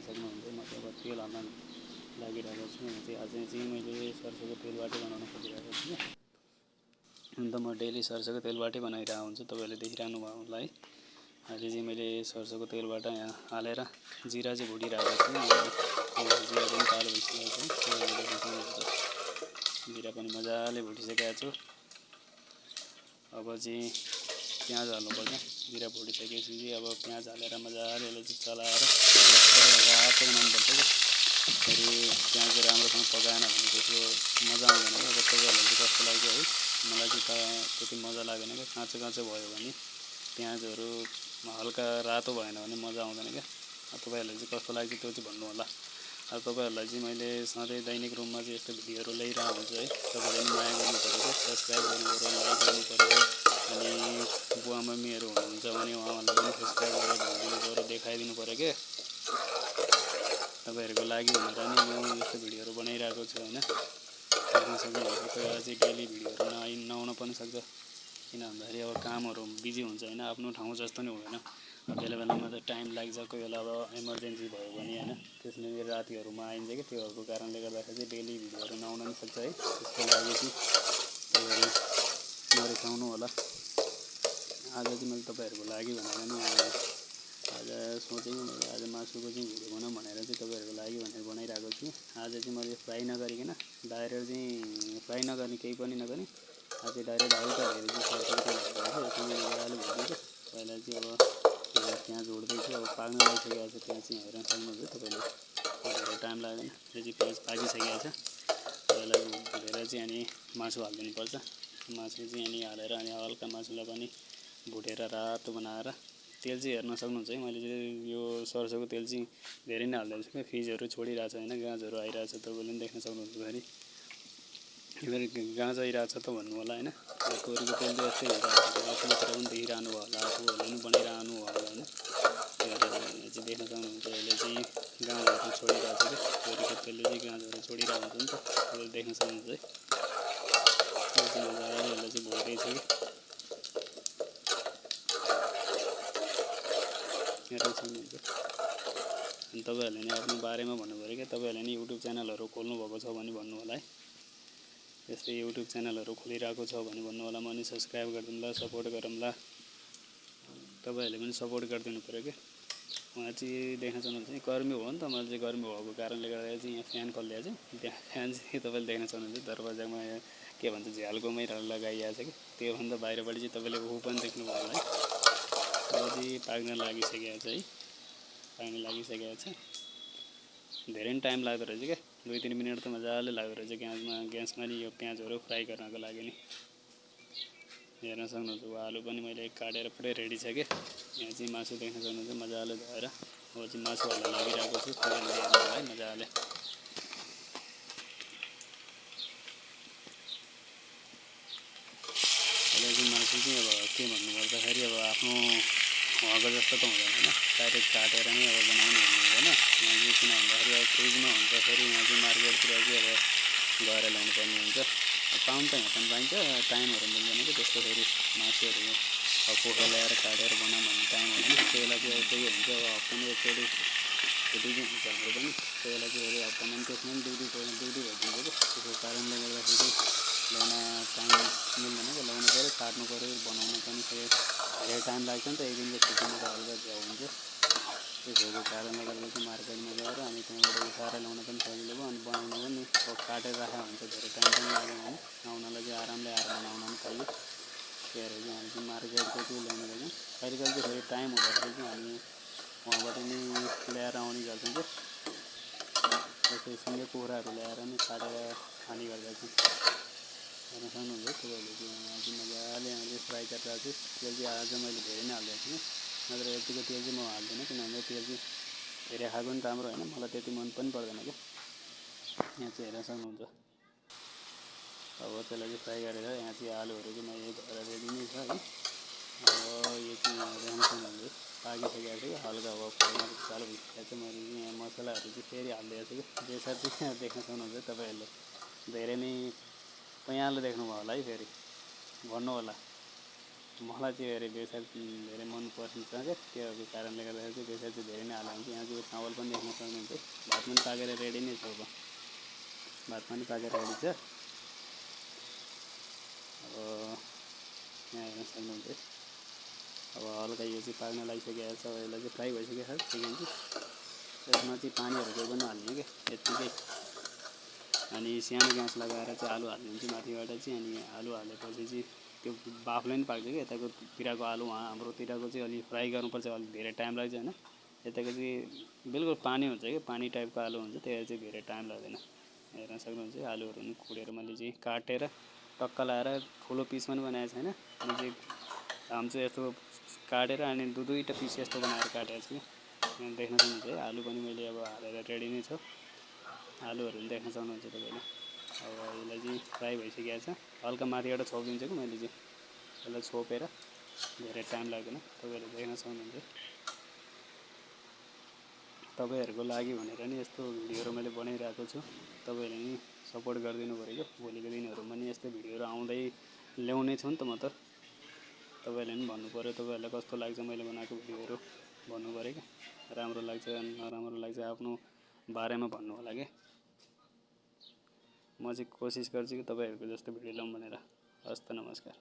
सक्नुहुन्छ। म चाहिँ अब तेल हाल्न लागिरहेको छु। यहाँ चाहिँ आज चाहिँ मैले सरसोको तेलबाटै बनाउन खोजिरहेको छु। अन्त म डेली सरसोको तेलबाटै बनाइरहेको हुन्छु, तपाईँहरूले देखिरहनु भयो होला है। आज चाहिँ मैले सरसोको तेलबाट यहाँ हालेर जिरा चाहिँ भुटिरहेको छु। जिरा पनि कालो भइसकेको छ, जिरा पनि मजाले भुटिसकेको छु। अब चाहिँ प्याज हाल्नुपर्छ। जिरा भुटिसकेपछि चाहिँ अब प्याज हालेर मजाले यसलाई चाहिँ चलाएर रातो बनाउनुपर्छ क्या। फेरि प्याज राम्रोसँग पकाएन भने त्यसको मजा आउँदैन क्या। अब तपाईँहरूलाई चाहिँ कस्तो लाग्यो है, मलाई चाहिँ त्यति मजा लाग्दैन क्या। काँचो काँचो भयो भने प्याजहरू हल्का रातो भएन भने मजा आउँदैन क्या। तपाईँहरूलाई चाहिँ कस्तो लाग्छ त्यो चाहिँ भन्नु होला। अब तपाईँहरूलाई चाहिँ मैले सधैँ दैनिक रूपमा चाहिँ यस्तो भिडियोहरू ल्याइरहेको हुन्छु है। तपाईँले पनि माया गर्नु पऱ्यो क्या, सब्सक्राइब गर्नु पऱ्यो, लाइक गर्नु पऱ्यो। अनि बुवा मम्मीहरू हुनुहुन्छ भने उहाँहरूलाई पनि सब्सक्राइब गरेर भनिदिनु पऱ्यो, देखाइदिनु पऱ्यो क्या। तपाईँहरूको लागि भनेर नि म यस्तो भिडियोहरू बनाइरहेको छु होइन। देख्न सक्नुहुन्छ। कोही बेला चाहिँ डेली भिडियोहरू नआउन पनि सक्छ, किन भन्दाखेरि अब कामहरू बिजी हुन्छ होइन। आफ्नो ठाउँ जस्तो नि हुँदैन, बेला बेलामा त टाइम लाग्छ। कोही बेला अब इमर्जेन्सी भयो भने होइन, त्यसले रातिहरूमा आइन्छ कि, त्योहरूको कारणले गर्दाखेरि चाहिँ डेली भिडियोहरू नआउन पनि सक्छ है। त्यसको लागि चाहिँ तपाईँहरू नरिसाउनु होला। आज चाहिँ मैले तपाईँहरूको लागि भनेर नि आज सोचेँ मैले आज मासुको चाहिँ भिडियो बनाऊँ भनेर चाहिँ तपाईँहरूको लागि भनेर बनाइरहेको छु। आज चाहिँ मैले फ्राई नगरिकन डाइरेक्ट चाहिँ फ्राई नगर्ने, केही पनि नगर्ने, आज चाहिँ डाइरेक्ट हल्का धेरै चाहिँ सरसोको तेल हालेर चाहिँ यसमा मजाले भुटिदिएको। पहिला चाहिँ अब प्याज उड्दैछु, अब पाक्न लागिसकेको छ प्याज चाहिँ। हेर्न सक्नुहुन्छ तपाईँले, धेरै टाइम लाग्दैन। यो चाहिँ प्याज पाकिसकेको छ। यसलाई भुटेर चाहिँ अनि मासु हालिदिनुपर्छ। मासु चाहिँ अनि हालेर अनि हल्का मासुलाई पनि भुटेर रातो बनाएर तेल चाहिँ हेर्न सक्नुहुन्छ है। मैले चाहिँ यो सरसोको तेल चाहिँ धेरै नै हाल्दैछु क्या, फिजहरू छोडिरहेको छ होइन, गाजहरू आइरहेको छ। तपाईँले पनि देख्न सक्नुहुन्छ। फेरि गाज आइरहेको छ त भन्नु होला होइन। तोरीको तेल चाहिँ यस्तै भइरहेको छ, आफूतिर पनि देखिरहनु भयो होला, आफूहरूले पनि बनाइरहनु भयो होला होइन। त्यो चाहिँ देख्न सक्नुहुन्छ। यसले चाहिँ गाजहरू छोडिरहेको छ क्या, तोरीको तेलले चाहिँ गाजहरू छोडिरहेको हुन्छ नि त, तपाईँले देख्न सक्नुहुन्छ है। यो चाहिँ मजाले यसलाई चाहिँ भुट्दैछु कि हेर्न सक्नुहुन्छ। अनि तपाईँहरूले नि आफ्नो बारेमा भन्नु पऱ्यो क्या। तपाईँहरूले नि युट्युब च्यानलहरू खोल्नुभएको छ भने भन्नु होला है। यस्तै युट्युब च्यानलहरू खोलिरहेको छ भने भन्नु होला, म नि सब्सक्राइब गरिदिउँला, सपोर्ट गरौँला। तपाईँहरूले पनि सपोर्ट गरिदिनु पऱ्यो क्या। उहाँ चाहिँ देख्न सक्नुहुन्छ, गर्मी हो नि त, मैले चाहिँ गर्मी भएको कारणले गर्दा चाहिँ यहाँ फ्यान खोलिदिएको छु। त्यहाँ फ्यान चाहिँ तपाईँले देख्न सक्नुहुन्छ, दरवाजामा के भन्छ झ्यालकोमै लगाइएको छ कि, त्योभन्दा बाहिरबाट चाहिँ तपाईँले ऊ पनि देख्नुभयो होला है। अब चाहिँ पाक्न लागिसकेको छ है, पाक्न लागिसकेको छ। धेरै नै टाइम लाग्दो रहेछ क्या, 2-3 मिनट त मजाले लाग्दो रहेछ ग्यासमा नि यो प्याजहरू फ्राई गर्नको लागि नि। हेर्न सक्नुहुन्छ। आलु पनि मैले काटेर पुरै रेडी छ क्या। यहाँ चाहिँ मासु देख्न सक्नुहुन्छ, मजाले धोएर अब चाहिँ मासु हाल्न लागिरहेको छु। तपाईँले हेर्नु होला है मजाले। यसलाई चाहिँ मासु चाहिँ अब के भन्नु पर्दाखेरि अब आफ्नो हक जस्तो त हुँदैन होइन, डाइरेक्ट काटेर नै अब बनाउनु हुँदैन। यहाँ चाहिँ किन भन्दाखेरि अब फ्रिजमा हुन्छ, फेरि यहाँ चाहिँ मार्केटतिर चाहिँ अब गएर ल्याउनु पर्ने हुन्छ। पाउनु त यहाँ पनि पाइन्छ, टाइमहरू मिल्दैन कि त्यस्तो। फेरि मासुहरू अब पोखा ल्याएर काटेर बनाऊँ भन्ने टाइम हुँदैन। कोही बेला चाहिँ अब त्यही हुन्छ, अब हप्तामा एकचोटि छुट्टी चाहिँ हुन्छ हाम्रो पनि। कोही बेला चाहिँ फेरि हप्तामा पनि त्यसमा पनि ड्युटी भइदिन्छ क्या। त्यसको कारणले गर्दाखेरि ल्याउन टाइम मिल्दैन क्या, ल्याउनु पऱ्यो, काट्नु पऱ्यो, बनाउनु पनि फेरि धेरै टाइम लाग्छ नि त। एक दिनको छुट्टीमा त हल्का झ्याउ हुन्छ। त्यसको कारणले गर्दा चाहिँ मार्केटमा गएर अनि त्यहाँबाट उठाएर ल्याउन पनि सजिलो भयो, अनि बनाउनु पनि अब काटेर राखेको हुन्छ, धेरै टाइम पनि लाग्दैन होइन। आउनलाई चाहिँ आरामले आएर बनाउन पनि पाइयो। त्यही भएर चाहिँ हामी चाहिँ मार्केटको चाहिँ ल्याउने गर्छौँ। कहिले कहिले चाहिँ फेरि टाइम हुँदाखेरि चाहिँ हामी वहाँबाट नि ल्याएर आउने गर्छौँ क्या। जस्तै सिँगै कुखुराहरू ल्याएर नि काटेर खाने गर्दछौँ। हेर्न सक्नुहुन्छ तपाईँहरूले चाहिँ यहाँ चाहिँ मजाले हामीले फ्राई गरिरहेको छु। तेल चाहिँ आज मैले धेरै नै हालिदिएको छु, नत्र यतिको तेल चाहिँ म हाल्दिनँ, किनभने तेल चाहिँ धेरै खाएको पनि राम्रो होइन, मलाई त्यति मन पनि पर्दैन क्या। यहाँ चाहिँ हेर्न सक्नुहुन्छ। अब त्यसलाई चाहिँ फ्राई गरेर यहाँ चाहिँ आलुहरू चाहिँ मैले धोएर रेडी नै छ है। अब यो चाहिँ यहाँ देख्न सक्नुहुन्छ पाकिसकेको छ कि, हल्का अब फ्राईमा चालु भइसकेको छ। मैले चाहिँ यहाँ मसलाहरू चाहिँ फेरि हालिदिएको छु कि, बेसार चाहिँ यहाँ देख्न सक्नुहुन्छ तपाईँहरूले। धेरै नै पँयालो देख्नुभयो होला है, फेरि भन्नु होला मलाई चाहिँ हेरेँ बेसार धेरै मनपर्छ क्या, त्यो कारणले गर्दाखेरि चाहिँ बेसार चाहिँ धेरै नै हाल्यो भने चाहिँ यहाँ चाहिँ चामल पनि देख्न सक्नुहुन्छ। भात पनि पाकेर रेडी नै छ। अब भात पनि पाकेर रेडी छ। अब यहाँ हेर्न सक्नुहुन्छ। अब हल्का यो चाहिँ पाक्न लागिसकेको छ। अब यसलाई चाहिँ फ्राई भइसकेको छ चिकन चाहिँ। यसमा चाहिँ पानीहरू केही पनि हाल्ने क्या, यत्तिकै। अनि सानो ग्यास लगाएर चाहिँ आलु हालिदिन्छु माथिबाट चाहिँ। अनि आलु हालेपछि चाहिँ त्यो बाफले पनि पाक्छ क्या। यताकोतिरको आलु हाम्रोतिरको चाहिँ अलिक फ्राई गर्नुपर्छ, अलिक धेरै टाइम लाग्छ होइन। यताको चाहिँ बिल्कुल पानी हुन्छ क्या, पानी टाइपको आलु हुन्छ, त्यसले चाहिँ धेरै टाइम लाग्दैन। हेर्न सक्नुहुन्छ आलुहरू पनि खुडेर मैले चाहिँ काटेर टक्क लाएर ठुलो पिस पनि बनाएको छैन। अनि चाहिँ हामी चाहिँ यस्तो काटेर अनि दुईवटा पिस यस्तो बनाएर काटेको छु। यहाँ देख्न सक्नुहुन्छ है, आलु पनि मैले अब हालेर रेडी नै छ। आलुहरू पनि देख्न सक्नुहुन्छ तपाईँले। अब यसलाई चाहिँ फ्राई भइसकेको छ। हल्का माथिबाट छोपिदिन्छु कि मैले चाहिँ यसलाई छोपेर, धेरै टाइम लाग्दैन, तपाईँहरूले देख्न सक्नुहुन्छ। तपाईँहरूको लागि भनेर नि यस्तो भिडियोहरू मैले बनाइरहेको छु। तपाईँहरूले नि सपोर्ट गरिदिनु पऱ्यो क्या। भोलिको दिनहरूमा नि यस्तो भिडियोहरू आउँदै ल्याउने छु नि त म त। तपाईँहरूले पनि भन्नु पऱ्यो, तपाईँहरूलाई कस्तो लाग्छ मैले बनाएको भिडियोहरू भन्नु पऱ्यो क्या। राम्रो लाग्छ नराम्रो लाग्छ आफ्नो बारेमा भन्नु होला क्या। म चाहिँ कोसिस गर्छु कि तपाईँहरूको जस्तो भिडियो ल्याउँ भनेर। हस् त, नमस्कार।